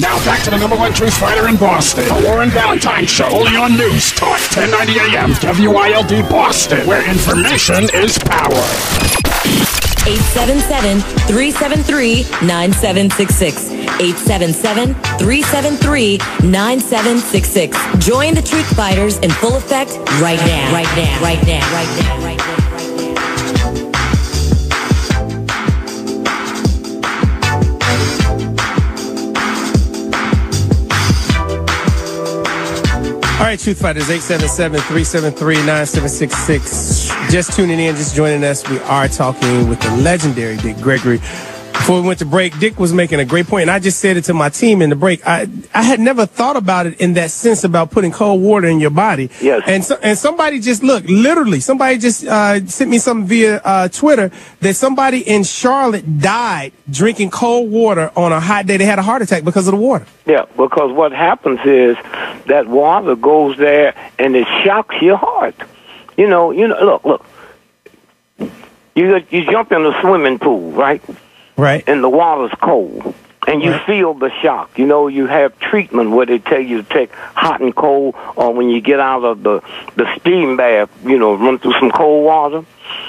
Now back to the #1 truth fighter in Boston, the Warren Ballentine Show, only on NewsTalk, 1090 AM, WILD Boston, where information is power. 877-373-9766. 877-373-9766. Join the Truth Fighters in full effect right now. Right now. Right now. Right now. Right now. All right, Truth Fighters, 877-373-9766. Just tuning in, just joining us. We are talking with the legendary Dick Gregory. Before we went to break, Dick was making a great point, and I just said it to my team in the break. I had never thought about it in that sense about putting cold water in your body. Yes. And somebody just, look, literally, somebody just sent me something via Twitter that somebody in Charlotte died drinking cold water on a hot day. They had a heart attack because of the water. Yeah, because what happens is that water goes there and it shocks your heart. Look. You jump in a swimming pool, right? Right. And the water's cold. And you feel the shock. You have treatment where they tell you to take hot and cold, or when you get out of the steam bath, run through some cold water.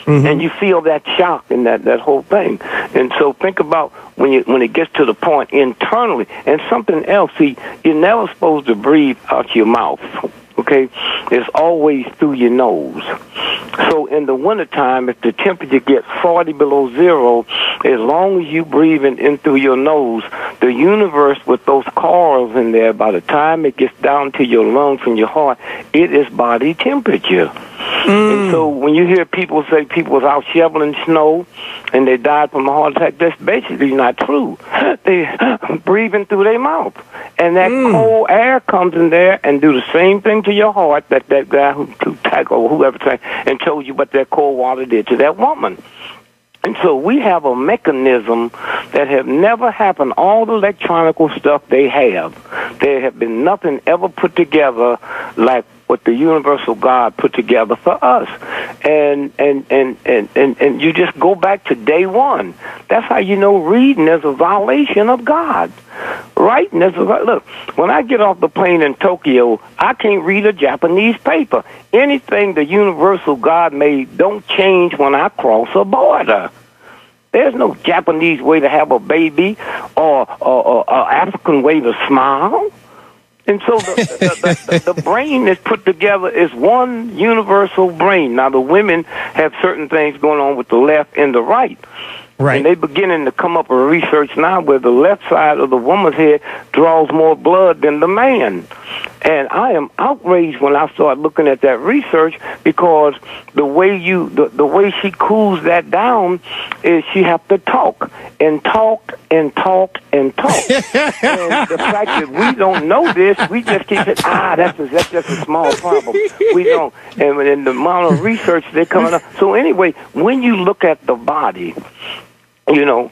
Mm-hmm. And you feel that shock and that whole thing. And so think about when it gets to the point internally. And something else, see, you're never supposed to breathe out your mouth. Okay? It's always through your nose. So in the wintertime, if the temperature gets 40 below zero, as long as you breathing in through your nose, the universe with those coils in there, by the time it gets down to your lungs and your heart, it is body temperature. And so when you hear people say people was out shoveling snow and they died from a heart attack, that's basically not true. They breathing through their mouth. And that cold air comes in there and do the same thing to your heart that guy who tackled or whoever and told you what that cold water did to that woman. And so we have a mechanism that have never happened. All the electronical stuff they have, there have been nothing ever put together like what the universal God put together for us. And you just go back to day one. That's how you know reading is a violation of God. Writing is look, when I get off the plane in Tokyo, I can't read a Japanese paper. Anything the universal God made don't change when I cross a border. There's no Japanese way to have a baby or African way to smile. And so the brain is put together as one universal brain. Now, the women have certain things going on with the left and the right. Right. And they're beginning to come up with research now where the left side of the woman's head draws more blood than the man. And I am outraged when I start looking at that research because the way the way she cools that down is she have to talk and talk and talk and talk. And the fact that we don't know this, we just keep saying, that's just a small problem. We don't. And in the amount of research they're coming up. So anyway, when you look at the body, you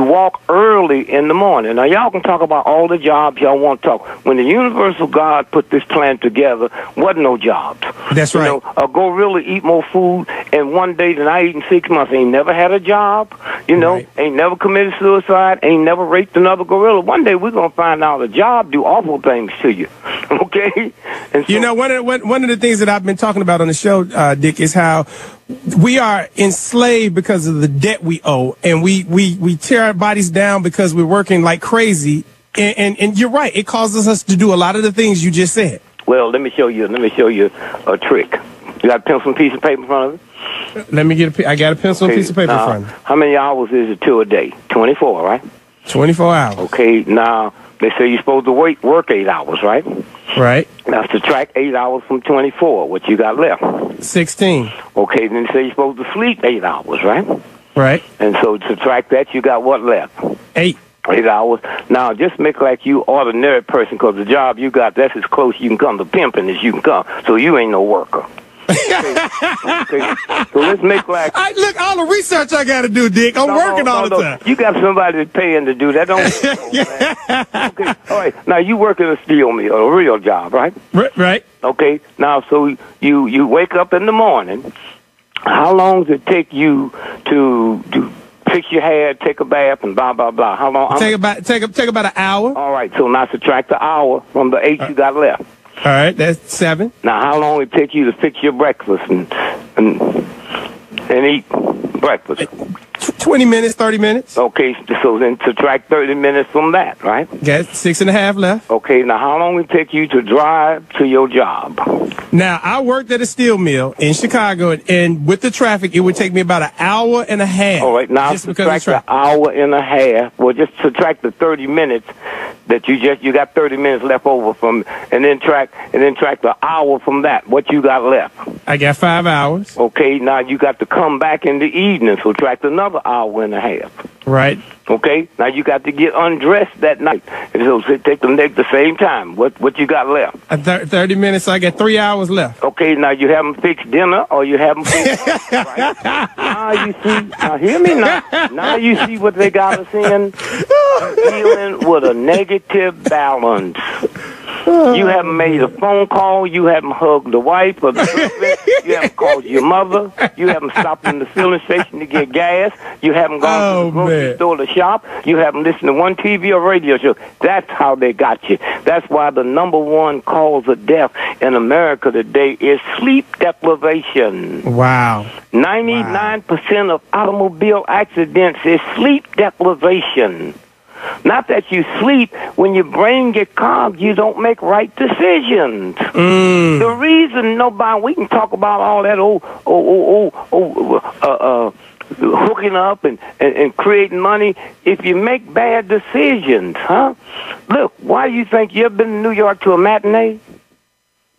walk early in the morning. Now, y'all can talk about all the jobs y'all want to talk. When the universal God put this plan together, wasn't no jobs. That's right. Go really eat more food, and one day that I eat in 6 months, ain't never had a job, right. Ain't never committed suicide, ain't never raped another gorilla. One day we're going to find out a job do awful things to you, okay? And so, one of the things that I've been talking about on the show, Dick, is how we are enslaved because of the debt we owe, and we tear our bodies down because we're working like crazy. And you're right; it causes us to do a lot of the things you just said. Well, let me show you a trick. You got a pencil and piece of paper in front of you? I got a pencil and piece of paper in front of me. How many hours is it to a day? 24, right? 24 hours. Okay. Now they say you're supposed to work 8 hours, right? Right. Now subtract 8 hours from 24. What you got left? 16. Okay. Then they say you're supposed to sleep 8 hours, right? Right. And so subtract that, you got what left? 8 hours. Now, just make like you ordinary person, because the job you got, that's as close you can come to pimping as you can come. So you ain't no worker. Okay. So let's make like... Look, all the research I got to do, Dick. I'm working all the time. You got somebody that's paying to do that. Okay. All right. Now, you work at a steel mill, a real job, right? Right. Okay. Now, so you wake up in the morning. How long does it take you to fix your hair, take a bath, and blah, blah, blah. How long? Take about an hour. All right, so now subtract the hour from the 8 you got left. All right, that's 7. Now, how long it take you to fix your breakfast and eat breakfast? 20 minutes, 30 minutes. Okay, so then subtract 30 minutes from that, right? Got 6.5 left. Okay, now how long it take you to drive to your job? Now, I worked at a steel mill in Chicago, and with the traffic, it would take me about an hour and a half. All right, now subtract the hour and a half. Well, just subtract the 30 minutes that you got 30 minutes left over from, and then track the hour from that. What you got left? I got 5 hours. Okay, now you got to come back in the evening, so subtract another hour and a half. Right. Okay, now you got to get undressed that night, and so take the same time. What you got left? 30 minutes, so I got 3 hours left. Okay, now you haven't fixed dinner, or you haven't fixed right? Now you see, now hear me now. Now you see what they got us in? Dealing with a negative balance. You haven't made a phone call. You haven't hugged the wife or the husband. You haven't called your mother. You haven't stopped in the filling station to get gas. You haven't gone to the grocery store to shop. You haven't listened to one TV or radio show. That's how they got you. That's why the #1 cause of death in America today is sleep deprivation. Wow. 99% of automobile accidents is sleep deprivation. Not that you sleep, when your brain gets clogged, you don't make right decisions. The reason we can talk about all that hooking up and creating money if you make bad decisions, huh? Look, why do you think you ever been in New York to a matinee?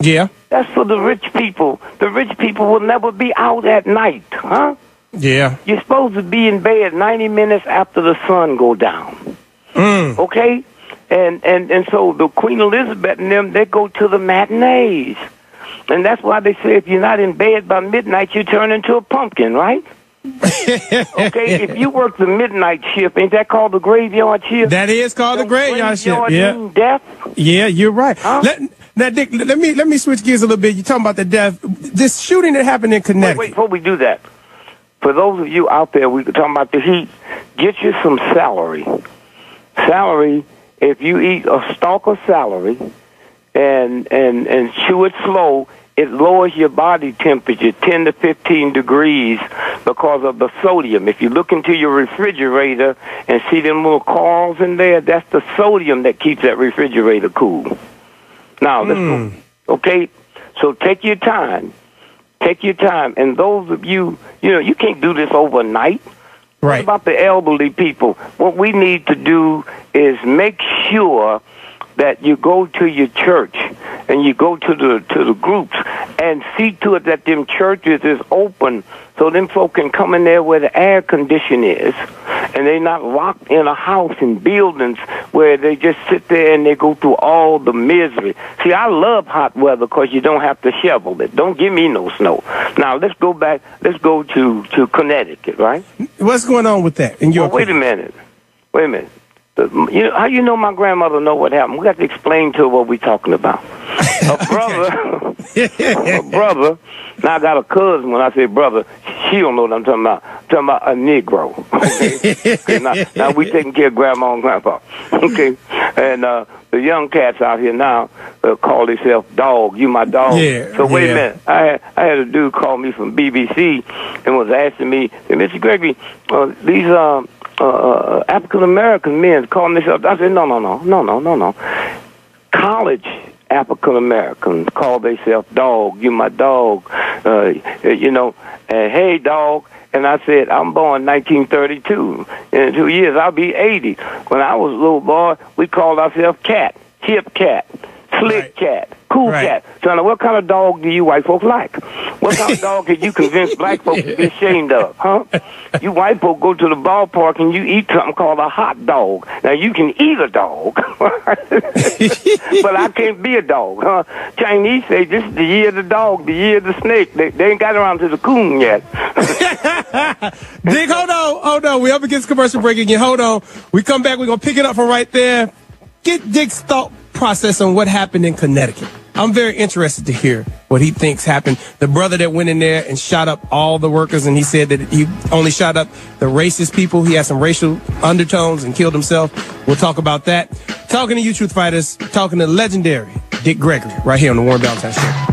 Yeah. That's for the rich people. The rich people will never be out at night, huh? Yeah. You're supposed to be in bed 90 minutes after the sun go down. Okay? And so the Queen Elizabeth and them, they go to the matinees. And that's why they say if you're not in bed by midnight, you turn into a pumpkin, right? Okay, if you work the midnight shift, ain't that called the graveyard shift? That is called the graveyard shift. Yeah. Death? Yeah, you're right. Huh? Now, Dick, let me switch gears a little bit. You're talking about the death. This shooting that happened in Connecticut. Wait, before we do that, for those of you out there, we were talking about the heat, get you some celery. Celery, if you eat a stalk of celery and chew it slow, it lowers your body temperature 10 to 15 degrees because of the sodium. If you look into your refrigerator and see them little corals in there, that's the sodium that keeps that refrigerator cool. Now, let's go. Okay? So take your time. Take your time. And those of you, you can't do this overnight. Right. What about the elderly people? What we need to do is make sure that you go to your church and you go to the groups and see to it that them churches is open so them folk can come in there where the air condition is and they're not locked in a house in buildings where they just sit there and they go through all the misery. See, I love hot weather because you don't have to shovel it. Don't give me no snow. Now, let's go back. Let's go to Connecticut, right? What's going on with that? Wait a minute. How you know my grandmother know what happened? We got to explain to her what we're talking about. A brother. Now I got a cousin. When I say brother, she don't know what I'm talking about. I'm talking about a Negro. Okay. Now we taking care of grandma and grandpa. Okay. And the young cats out here now call themselves dog. You my dog. Yeah. So wait a minute. I had a dude call me from BBC and was asking me, hey, Mr. Gregory, these African American men calling themselves. I said, no. College African Americans call themselves dog. You my dog. And hey dog. And I said, I'm born 1932. In 2 years, I'll be 80. When I was a little boy, we called ourselves cat, hip cat, slick cat, cool cat. So now, what kind of dog do you white folks like? What kind of dog can you convince black folks to be ashamed of, huh? You white folks go to the ballpark and you eat something called a hot dog. Now, you can eat a dog, but I can't be a dog, huh? Chinese say this is the year of the dog, the year of the snake. They ain't got around to the coon yet. Dick, hold on. We're up against commercial break again. Hold on. We come back. We're going to pick it up from right there. Get Dick's thought process on what happened in Connecticut. I'm very interested to hear what he thinks happened. The brother that went in there and shot up all the workers, and he said that he only shot up the racist people. He had some racial undertones and killed himself. We'll talk about that. Talking to you, Truth Fighters, talking to legendary Dick Gregory right here on the Warren Ballentine Show.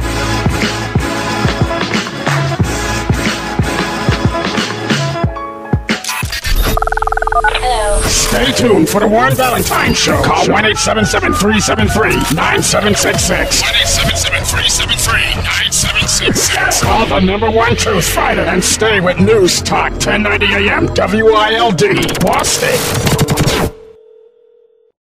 Stay tuned for the Warren Ballentine Show. Call 1-877-373-9766. 1-877-373-9766. Call the #1 Truth Fighter and stay with News Talk 1090 AM WILD Boston.